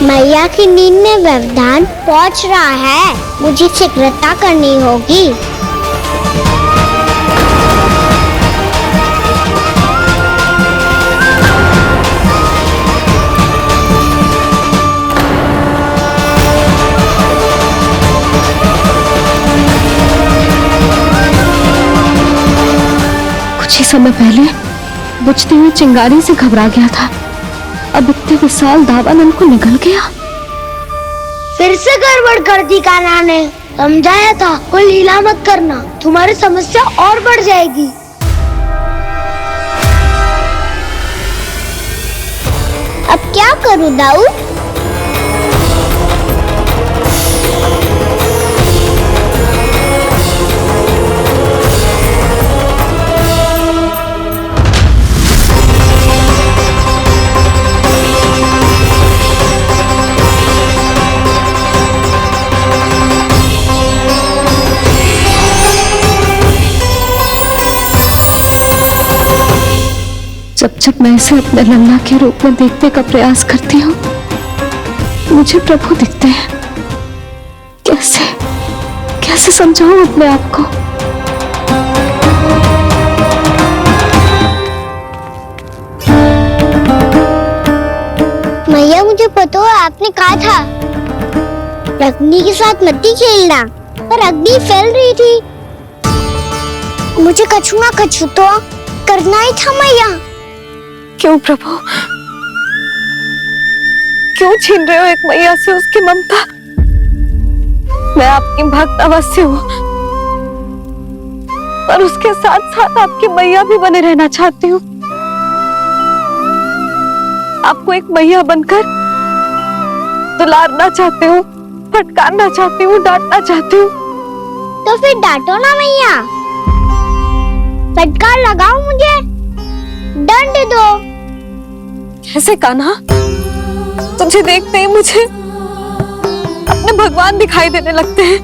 मैया की नींद में व्यवधान पहुंच रहा है, मुझे शीघ्रता करनी होगी। कुछ ही समय पहले बुझती हुई चिंगारी से घबरा गया था, अब इतने विशाल दावानल को निगल गया। फिर से गड़बड़ कर दी कान्हा ने। समझाया था कोई लीला मत करना, तुम्हारी समस्या और बढ़ जाएगी। अब क्या करूं दाऊद? जब जब मैं इसे अपने लल्ला के रूप में देखने का प्रयास करती हूँ, मुझे प्रभु दिखते हैं। कैसे कैसे समझाऊं अपने आप को? मैया मुझे पता है आपने कहा था अग्नि के साथ मत खेलना, पर अग्नि फैल रही थी। मुझे कछु ना कछु तो करना ही था मैया। क्यों प्रभु, क्यों छीन रहे हो एक मैया से उसकी ममता? मैं आपकी भक्त अवश्य हूँ, पर उसके साथ साथ आपकी मैया भी बने रहना चाहती हूँ। आपको एक मैया बनकर दुलारना चाहती हूँ, फटकारना चाहती हूँ, डांटना चाहती हूँ। तो फिर डांटो ना मैया, फटकार लगाओ, मुझे दंड दो। कैसे कान्हा? तुझे देखते ही मुझे अपने भगवान दिखाई देने लगते हैं।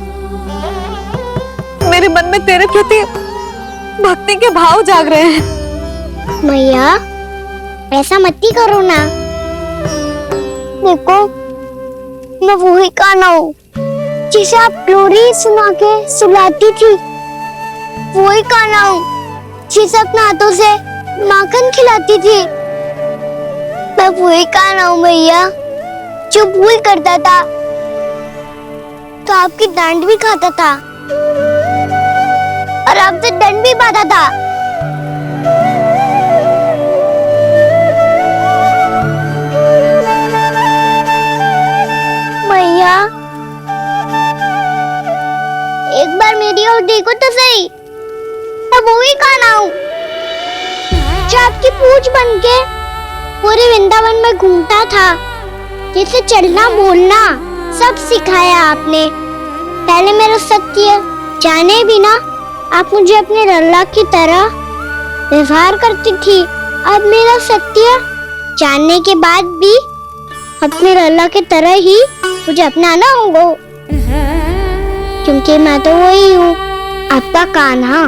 मेरे मन में तेरे प्रति भक्ति के भाव जाग रहे हैं। मैया ऐसा मत ही करो ना। देखो मैं वही कान्हा हूँ जिसे आप लोरी सुना के सुलाती थी। वही कान्हा हूँ जिसे अपने हाथों से माखन खिलाती थी। मैं वही कान्हा हूँ मैया जो भूल करता था तो आपकी डांट भी खाता था और आपसे दंड भी पाता था। मैया एक बार मेरी ओर देखो तो सही। मैं वही कान्हा हूँ जो आपकी पूछ बनके पूरे वृंदावन में घूमता था, जिसे चलना बोलना सब सिखाया आपने। पहले मेरा सत्य जाने बिना आप मुझे अपने लल्ला की तरह व्यवहार करती थी। अब मेरा सत्य जानने के बाद भी अपने लल्ला की तरह ही मुझे अपनाना होगा, क्योंकि मैं तो वही हूँ, आपका कान्हा।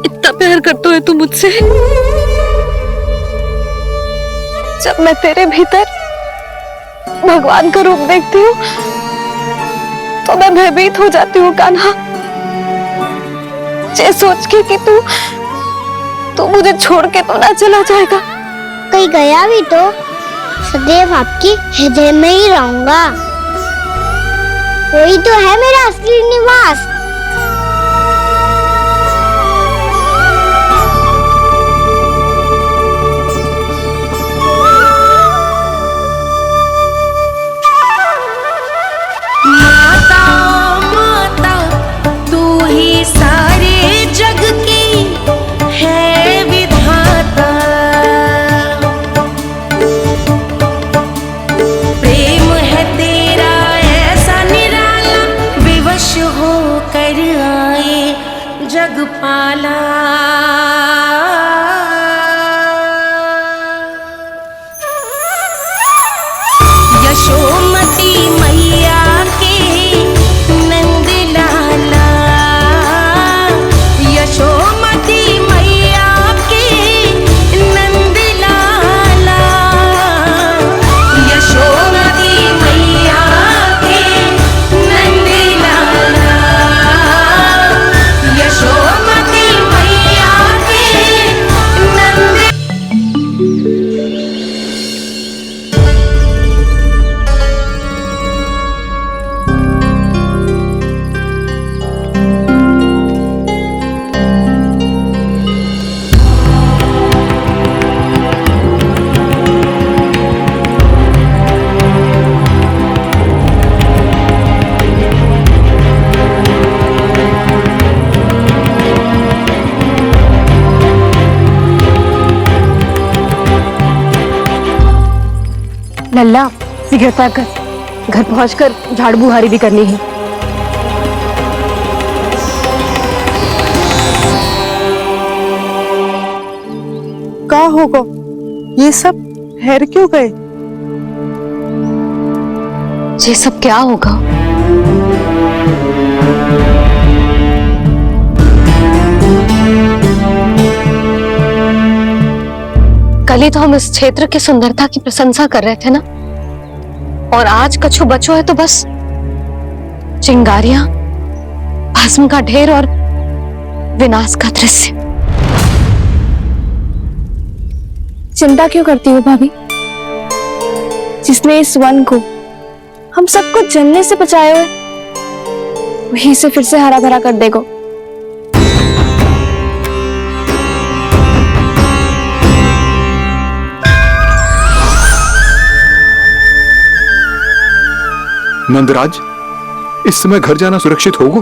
इतना प्यार करते हो तुम मुझसे, जब मैं तेरे भीतर भगवान का रूप देखती हूँ तो मैं भयभीत हो जाती हूँ कान्हा। ये सोच के कि तू मुझे छोड़ के तो ना चला जाएगा। कहीं गया भी तो सदैव आपके हृदय में ही रहूंगा। वही तो है मेरा असली निवास। माता माता तू ही सारे जग की है विधाता। प्रेम है तेरा ऐसा निराला, विवश हो कर आए जग पाला। यशोमती मैया के नंद लाला, यशोमती मैया के नंद लाला, यशोमती मैया के नंद लाला, यशोमती मैया के नंद। लल्ला शीघ्र पैक कर, घर पहुंचकर झाड़ू बुहारी भी करनी है। क्या होगा? ये सब ठहर क्यों गए? ये सब क्या होगा? कल ही तो हम इस क्षेत्र की सुंदरता की प्रशंसा कर रहे थे ना, और आज कछु बचो है तो बस चिंगारियां, भस्म का ढेर और विनाश का दृश्य। चिंता क्यों करती हो भाभी? जिसने इस वन को, हम सबको जलने से बचाया है, वहीं से फिर से हरा भरा कर देगा। नंदराज, इस समय घर जाना सुरक्षित होगा?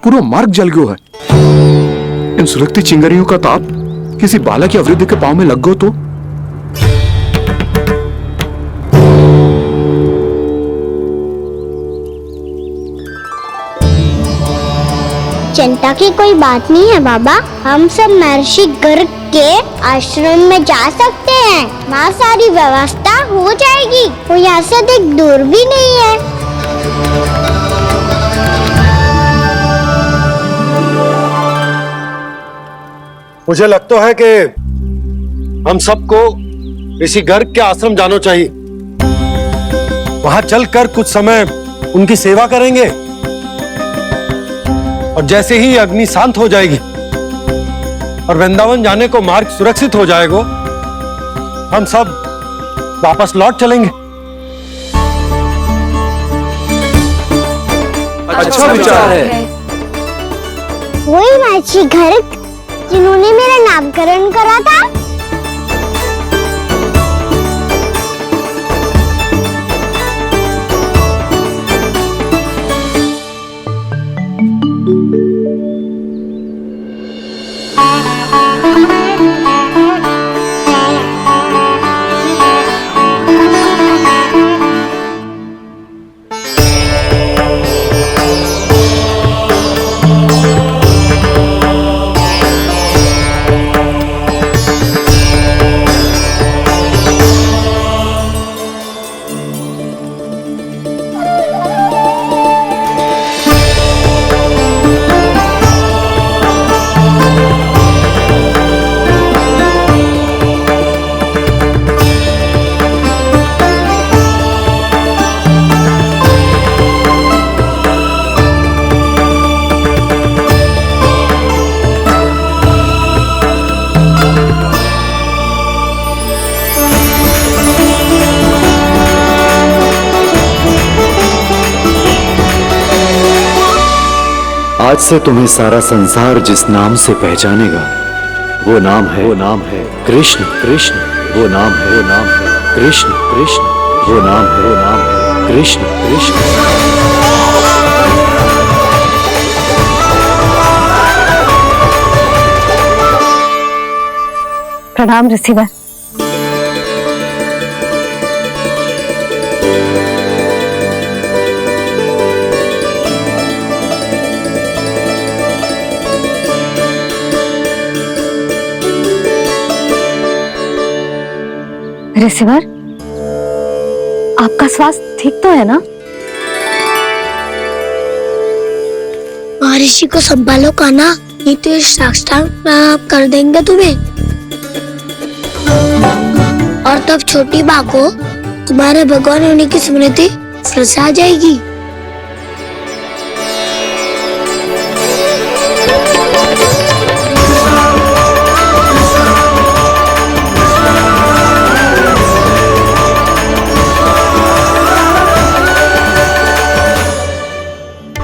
पूरा मार्ग जल गयो है। इन सुलगती चिंगारियों का ताप किसी बालक या वृद्ध के पांव में लग गयो तो? चिंता की कोई बात नहीं है बाबा, हम सब महर्षि गर्ग के आश्रम में जा सकते हैं। वहाँ सारी व्यवस्था हो जाएगी, वो यहाँ से अधिक दूर भी नहीं है। मुझे लगता है कि हम सबको ऋषि गर्ग के आश्रम जाना चाहिए। वहां चलकर कुछ समय उनकी सेवा करेंगे, और जैसे ही अग्नि शांत हो जाएगी और वृंदावन जाने को मार्ग सुरक्षित हो जाएगा, हम सब वापस लौट चलेंगे। अच्छा विचार है। वही महर्षि गर्ग जिन्होंने मेरा नामकरण करा था। आज से तुम्हें सारा संसार जिस नाम से पहचानेगा वो नाम है कृष्ण। कृष्ण वो नाम है कृष्ण। कृष्ण वो नाम है कृष्ण। कृष्ण। प्रणाम रिसीवर। रिसीवर, आपका स्वास्थ्य ठीक तो है ना? महर्षि को संभालो कान्हा, नहीं तो ये साक्षात कर देंगे तुम्हें। और तब छोटी बा को तुम्हारे भगवान होने की स्मृति फिर से आ जाएगी।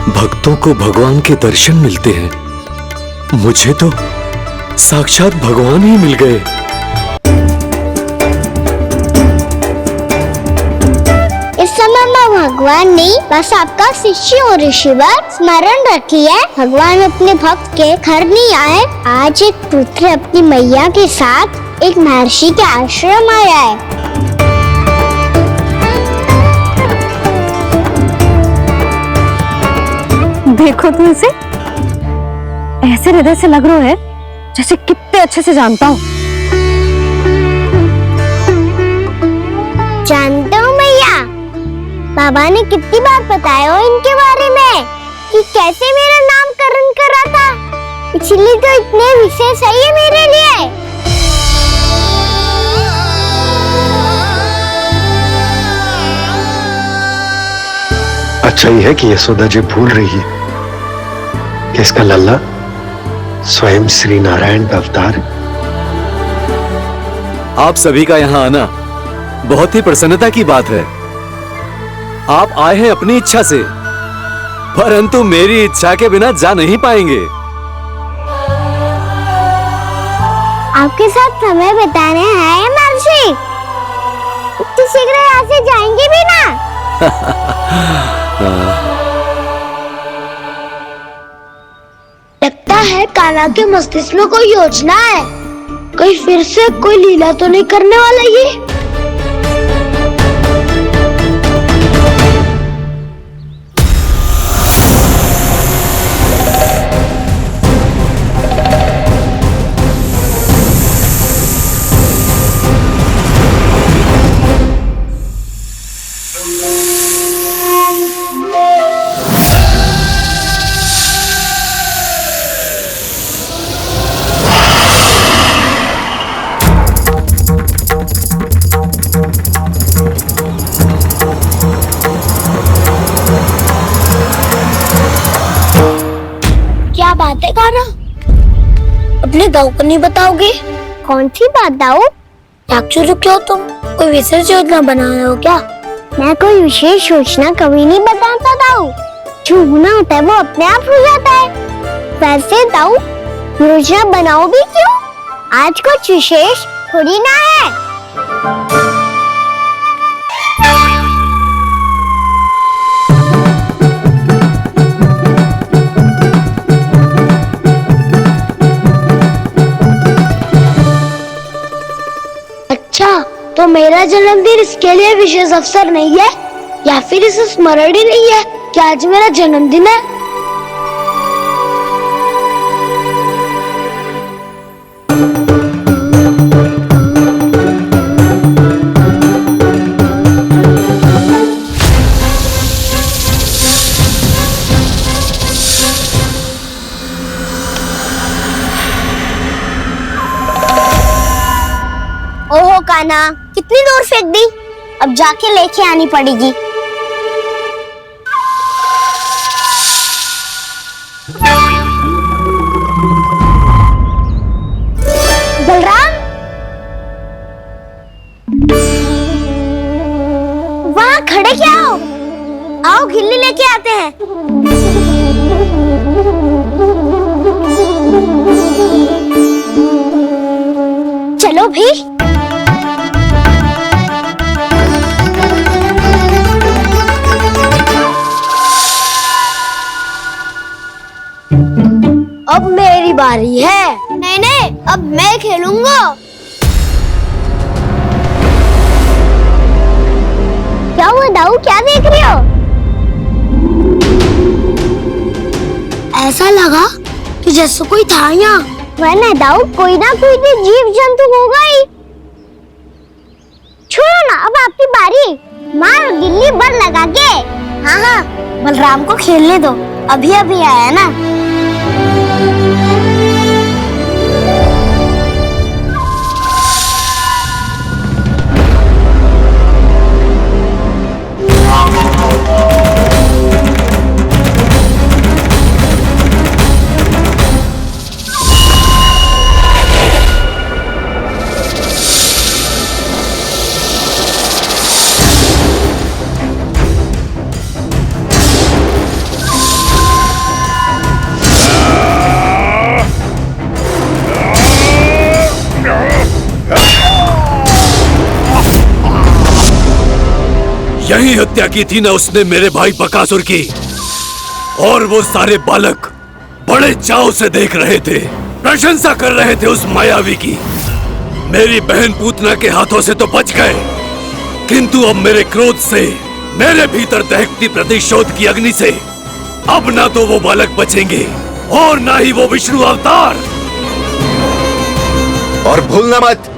भक्तों को भगवान के दर्शन मिलते हैं, मुझे तो साक्षात भगवान ही मिल गए। इस समय मैं भगवान नहीं, बस आपका शिष्य हूँ ऋषिवर। स्मरण रखिए, भगवान अपने भक्त के घर नहीं आए। आज एक पुत्र अपनी मैया के साथ एक महर्षि के आश्रम आया है। देखो तो इसे, ऐसे हृदय से लग रहा है जैसे कितने अच्छे से जानता हूँ। जानते हो मैया, बाबा ने कितनी बार बताया हो इनके बारे में कि कैसे मेरा नामकरण करा था, इसलिए तो इतने विशेष है ये मेरे लिए। अच्छा ही है कि यशोदा जी भूल रही है कि इसका लल्ला स्वयं श्री नारायण का अवतार। आप सभी का यहाँ आना बहुत ही प्रसन्नता की बात है। आप आए हैं अपनी इच्छा से, परंतु मेरी इच्छा के बिना जा नहीं पाएंगे। आपके साथ समय बिताने हैं महर्षि, इतनी शीघ्र यहाँ से जाएंगे भी ना? लगता है कान्हा के मस्तिष्क में कोई योजना है, कहीं फिर से कोई लीला तो नहीं करने वाला ये। क्या बात है कान्हा, अपने दाऊ को नहीं बताओगे? कौन सी बात दाऊ? क्या रुके हो तुम? कोई विशेष योजना बना रहे हो क्या? मैं कोई विशेष योजना कभी नहीं बताता दाऊ, जो होना होता है वो अपने आप हो जाता है। वैसे दाऊ, योजना बनाओ भी क्यों? आज कुछ विशेष थोड़ी ना है। अच्छा, तो मेरा जन्मदिन इसके लिए विशेष अवसर नहीं है, या फिर इसे स्मरण ही नहीं है कि आज मेरा जन्मदिन है? ओहो कान्हा, कितनी दूर फेंक दी, अब जाके लेके आनी पड़ेगी। बलराम, वहाँ खड़े क्या हो? आओ खिल्ली लेके आते हैं। चलो भी। अब मेरी बारी है। नहीं नहीं, अब मैं खेलूंगा। क्या हुआ दाऊ, क्या देख रहे हो? ऐसा लगा कि जैसे कोई था यहाँ। वरना दाऊ कोई ना कोई भी जीव जंतु होगा ही। छोड़ो ना, अब आपकी बारी। मारो गिल्ली बर लगा के। हाँ हाँ, बलराम को खेलने दो, अभी अभी आया ना। यही हत्या की थी ना उसने मेरे भाई बकासुर की, और वो सारे बालक बड़े चाव से देख रहे थे, प्रशंसा कर रहे थे उस मायावी की। मेरी बहन पूतना के हाथों से तो बच गए, किंतु अब मेरे क्रोध से, मेरे भीतर दहकती प्रतिशोध की अग्नि से अब ना तो वो बालक बचेंगे और ना ही वो विष्णु अवतार। और भूलना मत,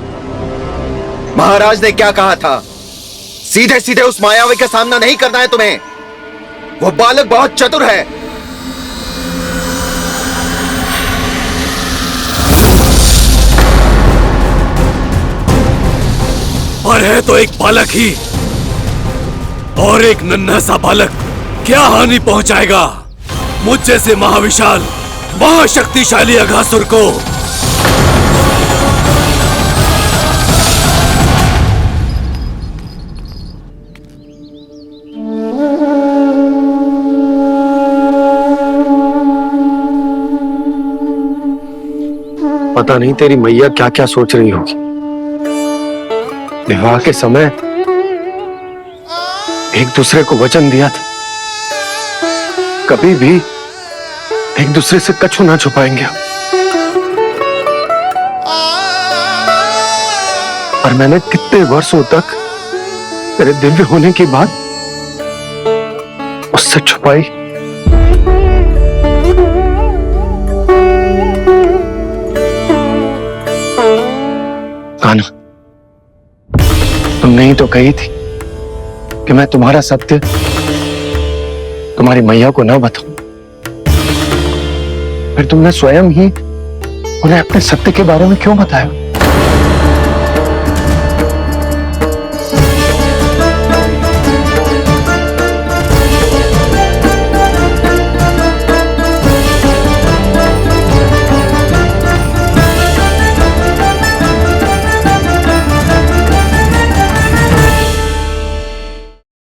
महाराज ने क्या कहा था, सीधे सीधे उस मायावी का सामना नहीं करना है तुम्हें। वो बालक बहुत चतुर है। और है तो एक बालक ही, और एक नन्हा सा बालक क्या हानि पहुंचाएगा मुझ जैसे महाविशाल महाशक्तिशाली अघासुर को। पता नहीं तेरी मैया क्या क्या सोच रही होगी। विवाह के समय एक दूसरे को वचन दिया था, कभी भी एक दूसरे से कछु ना छुपाएंगे। और मैंने कितने वर्षों तक तेरे दिव्य होने की बात उससे छुपाई। कान्हा, तुमने ही तो कही थी कि मैं तुम्हारा सत्य तुम्हारी मैया को न बताऊं। फिर तुमने स्वयं ही उन्हें अपने सत्य के बारे में क्यों बताया?